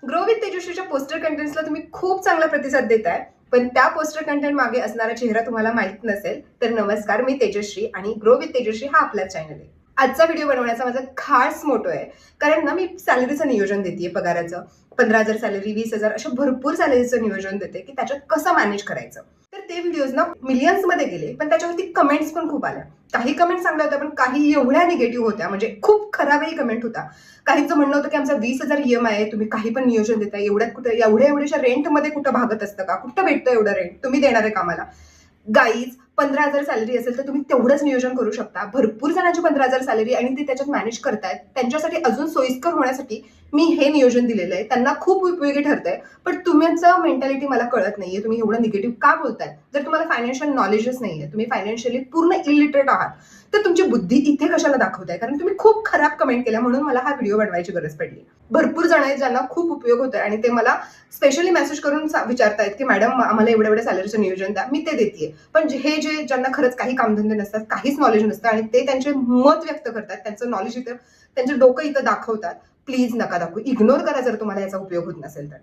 Grow with तेजस्वीच्या poster कंटेंट्सला तुम्ही खूप चांगला प्रतिसाद देताय, पण त्या पोस्टर कंटेंट मागे असणारा चेहरा तुम्हाला माहित नसेल तर नमस्कार, मी तेजश्री आणि ग्रो विथ तेजश्री हा आपला चॅनल आहे. आजचा व्हिडिओ बनवण्याचा माझा खास मोटो आहे, कारण ना मी सॅलरीचं नियोजन देते, पगाराचं 15,000 सॅलरी, 20,000 अशा भरपूर सॅलरीचं नियोजन देते की त्याच्यात कसं मॅनेज करायचं. तर ते व्हिडिओज ना मिलियन्स मध्ये गेले, पण त्याच्यावरती कमेंट्स पण खूप आल्या. काही कमेंट चांगल्या होत्या, पण काही एवढ्या निगेटिव्ह होत्या, म्हणजे खूप खराबही कमेंट होता. काहींचं म्हणणं होतं की आमचा 20,000 EMI आहे, तुम्ही काही पण नियोजन देताय, एवढ्यात कुठं एवढ्या रेंटमध्ये कुठं भागत असतं का, कुठं भेटतं एवढं रेंट, तुम्ही देणार आहे का आम्हाला. गाईज 15,000 सॅलरी असेल तर तुम्ही तेवढंच नियोजन करू शकता. भरपूर जणांची 15,000 सॅलरी आणि ते त्याच्यात मॅनेज करतायत, त्यांच्यासाठी अजून सोयीस्कर होण्यासाठी मी हे नियोजन दिलेलं आहे, त्यांना खूप उपयोगी ठरतंय. पण तुमचं मेंटॅलिटी मला कळत नाहीये, तुम्ही एवढं निगेटिव्ह का बोलताय. जर तुम्हाला फायनान्शियल नॉलेजच नाहीये, तुम्ही फायनान्शियली पूर्ण इलिटरेट आहात, तर तुमची बुद्धी इथे कशाला दाखवताय. कारण तुम्ही खूप खराब कमेंट केल्या, म्हणून मला हा व्हिडिओ बनवायची गरज पडली. भरपूर जण आहेत ज्यांना खूप उपयोग होतोय आणि ते मला स्पेशली मेसेज करून विचारतायत की मॅडम आम्हाला एवढ्या सॅलरीचं नियोजन द्या. मी ते देते. पण जे ज्यांना खरंच काही कामधंदे नसतात, काहीच नॉलेज नसतं आणि ते त्यांचे मत व्यक्त करतात, त्यांचं नॉलेज इथं, त्यांचं डोकं इथं दाखवतात, प्लीज नका दाखवू. इग्नोर करा जर तुम्हाला याचा उपयोग होत नसेल तर.